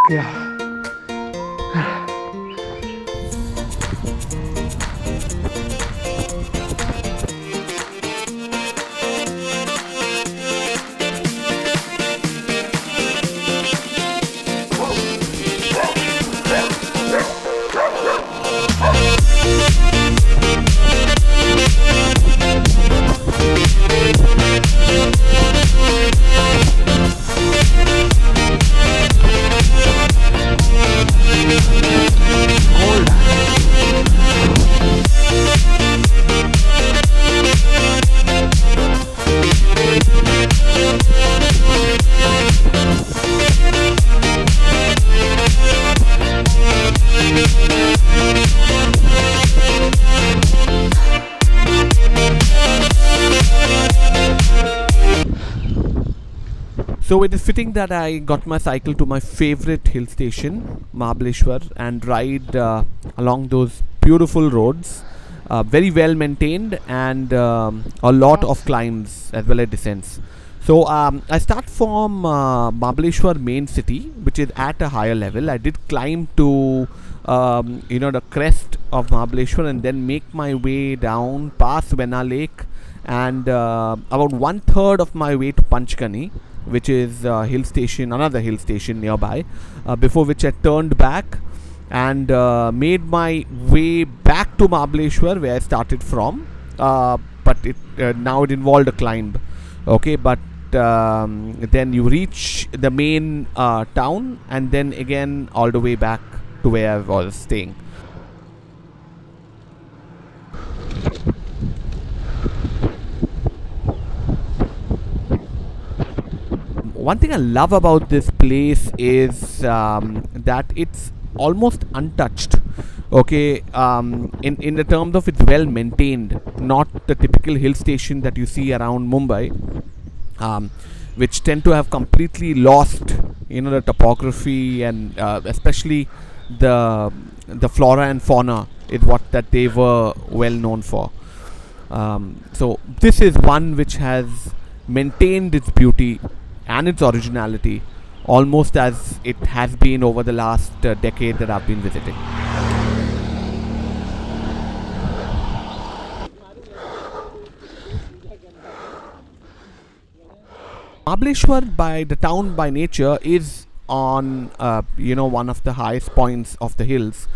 Yeah. So it is fitting that I got my cycle to my favorite hill station, Mahabaleshwar, and ride along those beautiful roads, very well maintained, and a lot of climbs as well as descents. So I start from Mahabaleshwar main city, which is at a higher level. I did climb to the crest of Mahabaleshwar and then make my way down past Vena Lake and about one third of my way to Panchgani, which is hill station, another hill station nearby, before which I turned back and made my way back to Mahabaleshwar where I started from, but it now it involved a climb. Okay, but then you reach the main town and then again all the way back to where I was staying. One thing I love about this place is that it's almost untouched. Okay, in the terms of it's well maintained, not the typical hill station that you see around Mumbai, which tend to have completely lost, the topography and especially the flora and fauna is what that they were well known for. So this is one which has maintained its beauty and its originality almost as it has been over the last decade that I've been visiting. Mahabaleshwar, by the town by nature, is on one of the highest points of the hills.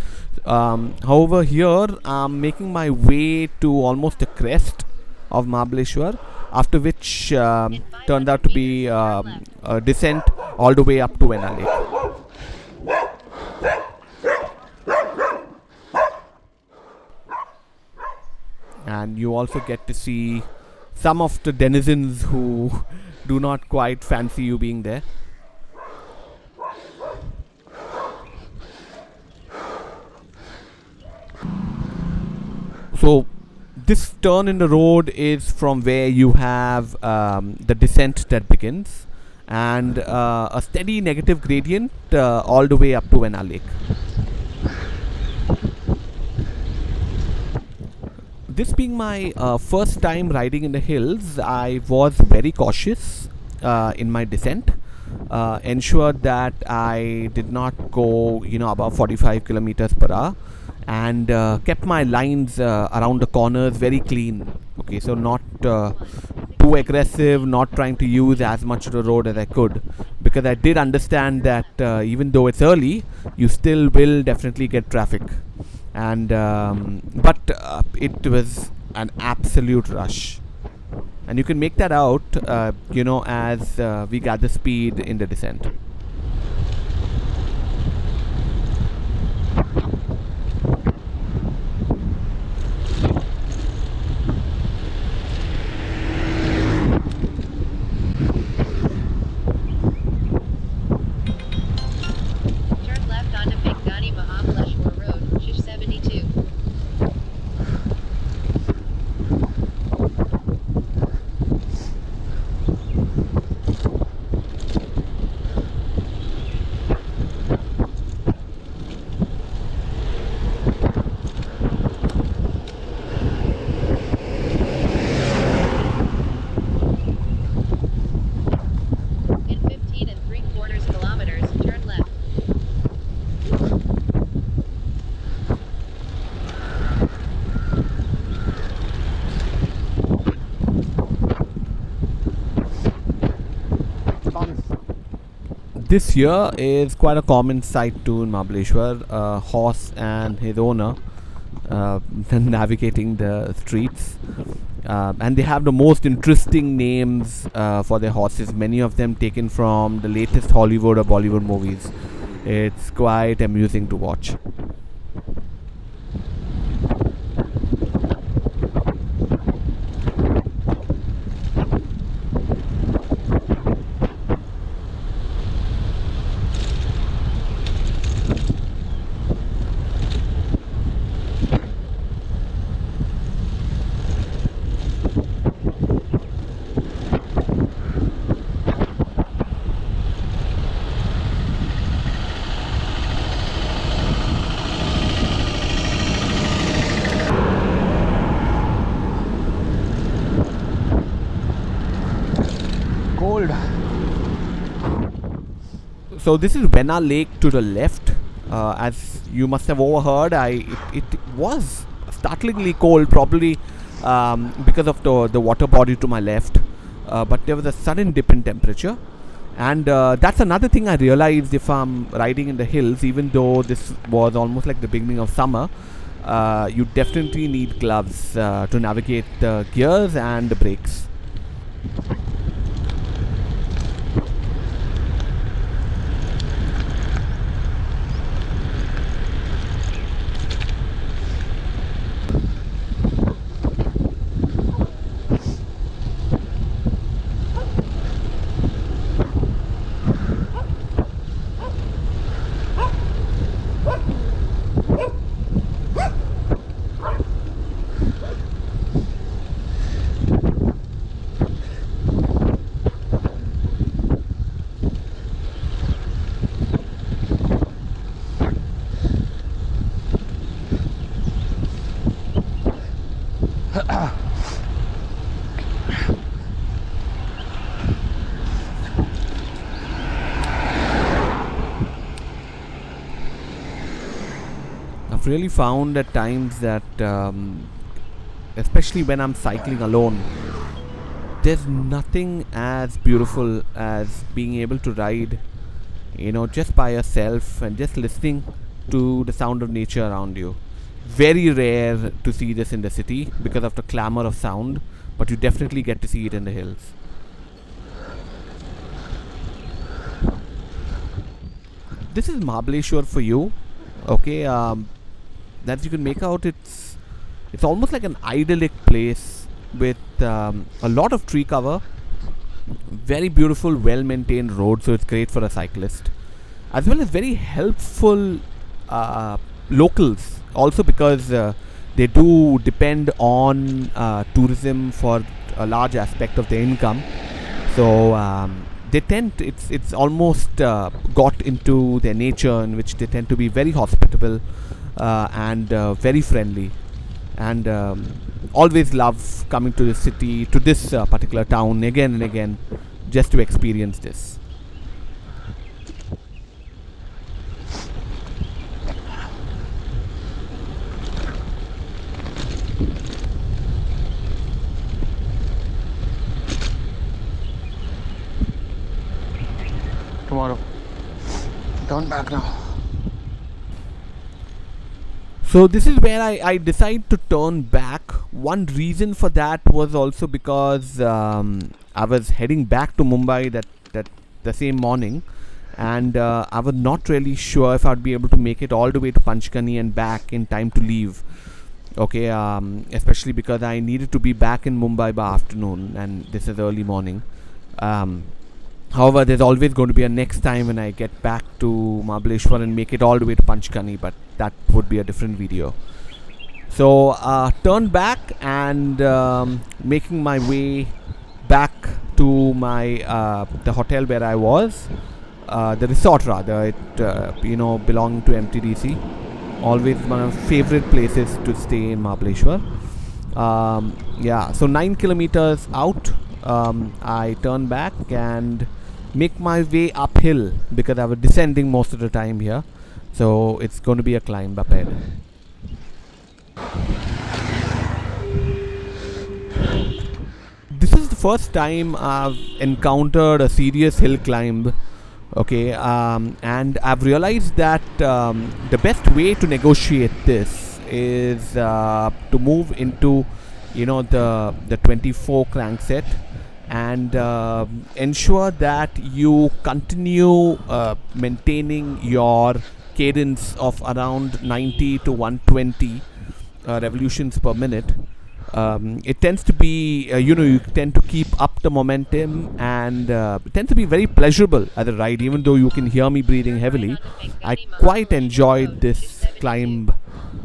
However, here I'm making my way to almost the crest of Mahabaleshwar, after which turned out to be a descent all the way up to Vena Lake. And you also get to see some of the denizens who do not quite fancy you being there. So this turn in the road is from where you have the descent that begins, and a steady negative gradient all the way up to Vena Lake. This being my first time riding in the hills, I was very cautious in my descent. Ensured that I did not go, above 45 kilometers per hour, and kept my lines around the corners very clean. Okay, so not too aggressive, not trying to use as much of the road as I could, because I did understand that even though it's early, you still will definitely get traffic. And but it was an absolute rush, and you can make that out as we gather speed in the descent. Turn left onto Bingani Mahabaleshwar Road, Shish 72. In 15 3/4 kilometers, turn left. This here is quite a common sight too in Mahabaleshwar. A horse and his owner navigating the streets. And they have the most interesting names for their horses, many of them taken from the latest Hollywood or Bollywood movies. It's quite amusing to watch. Cold. So this is Vena Lake to the left. As you must have overheard, it was startlingly cold, probably because of the water body to my left. But there was a sudden dip in temperature, and that's another thing I realized if I'm riding in the hills. Even though this was almost like the beginning of summer, you definitely need gloves to navigate the gears and the brakes. I've really found at times that, especially when I'm cycling alone, there's nothing as beautiful as being able to ride, just by yourself and just listening to the sound of nature around you. Very rare to see this in the city because of the clamor of sound, but you definitely get to see it in the hills. This is Mahabaleshwar for you. Okay, that you can make out, it's almost like an idyllic place with a lot of tree cover, very beautiful, well maintained road, so it's great for a cyclist, as well as very helpful locals, also because they do depend on tourism for a large aspect of their income. So they tend it's almost got into their nature, in which they tend to be very hospitable and very friendly, and always love coming to the city, to this particular town again and again, just to experience this. Tomorrow. Turn back now. So this is where I decide to turn back. One reason for that was also because I was heading back to Mumbai that the same morning, and I was not really sure if I'd be able to make it all the way to Panchgani and back in time to leave. Okay, especially because I needed to be back in Mumbai by afternoon, and this is early morning. However, there's always going to be a next time when I get back to Mahabaleshwar and make it all the way to Panchgani, but that would be a different video. So, turn back and making my way back to my the hotel where I was, the resort rather. It belonging to MTDC. Always one of my favorite places to stay in Mahabaleshwar. So 9 kilometers out, I turn back and make my way uphill because I was descending most of the time here. So it's going to be a climb up ahead. This is the first time I've encountered a serious hill climb Okay, and I've realized that the best way to negotiate this is to move into, the 24 crankset, and ensure that you continue maintaining your cadence of around 90 to 120 revolutions per minute. It tends to be, you tend to keep up the momentum, and it tends to be very pleasurable as a ride, even though you can hear me breathing heavily. I quite enjoyed this climb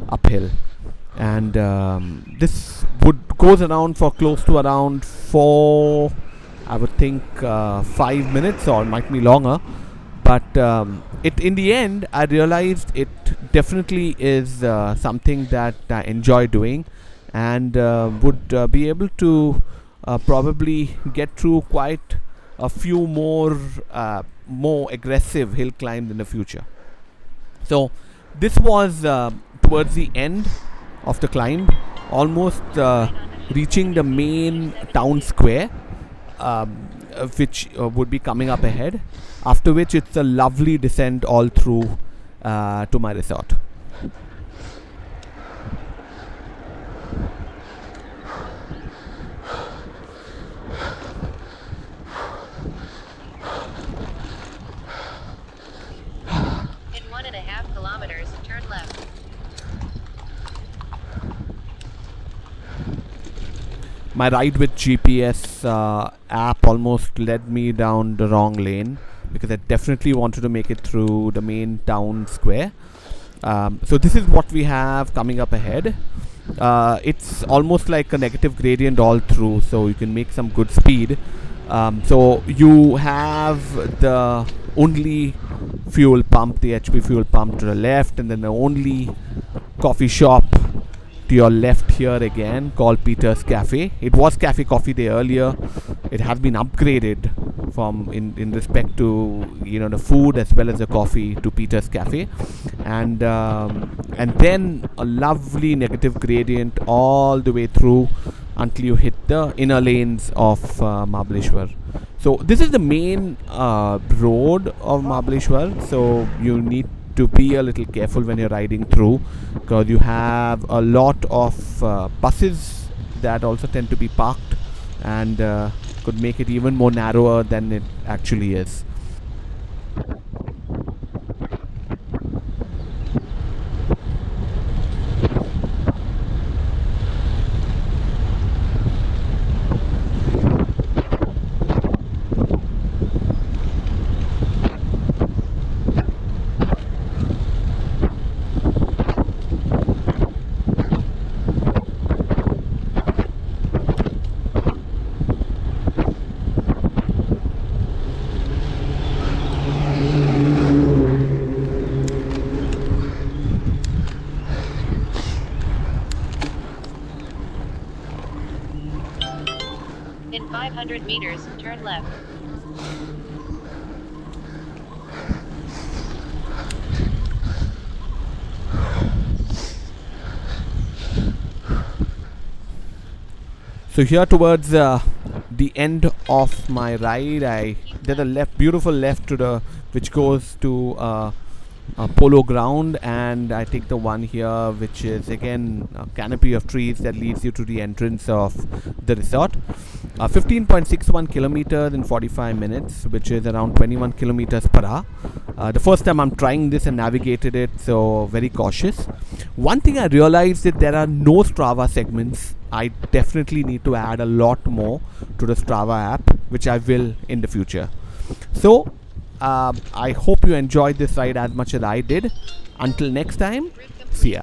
uphill, and this would goes around for close to around 4, I would think, 5 minutes, or it might be longer. But it in the end, I realized it definitely is something that I enjoy doing, and would be able to probably get through quite a few more aggressive hill climbs in the future. So this was towards the end of the climb, almost reaching the main town square, which would be coming up ahead. After which, it's a lovely descent all through to my resort. In 1.5 kilometers, turn left. My ride with GPS app almost led me down the wrong lane, because I definitely wanted to make it through the main town square. So this is what we have coming up ahead. It's almost like a negative gradient all through, so you can make some good speed. So you have the only fuel pump, the HP fuel pump, to the left, and then the only coffee shop to your left here again, called Peter's Cafe. It was Cafe Coffee Day earlier. It has been upgraded from in respect to the food as well as the coffee to Peter's Cafe, and then a lovely negative gradient all the way through until you hit the inner lanes of Mahabaleshwar. So this is the main road of Mahabaleshwar. So you need to be a little careful when you're riding through, because you have a lot of buses that also tend to be parked, and could make it even more narrower than it actually is. In 500 meters, turn left. So here towards the end of my ride, I did a beautiful left to the which goes to Polo Ground, and I take the one here which is again a canopy of trees that leads you to the entrance of the resort. 15.61 kilometers in 45 minutes, which is around 21 kilometers per hour. The first time I'm trying this and navigated it, so very cautious. One thing I realized is there are no Strava segments. I definitely need to add a lot more to the Strava app, which I will in the future. So I hope you enjoyed this ride as much as I did. Until next time, see ya.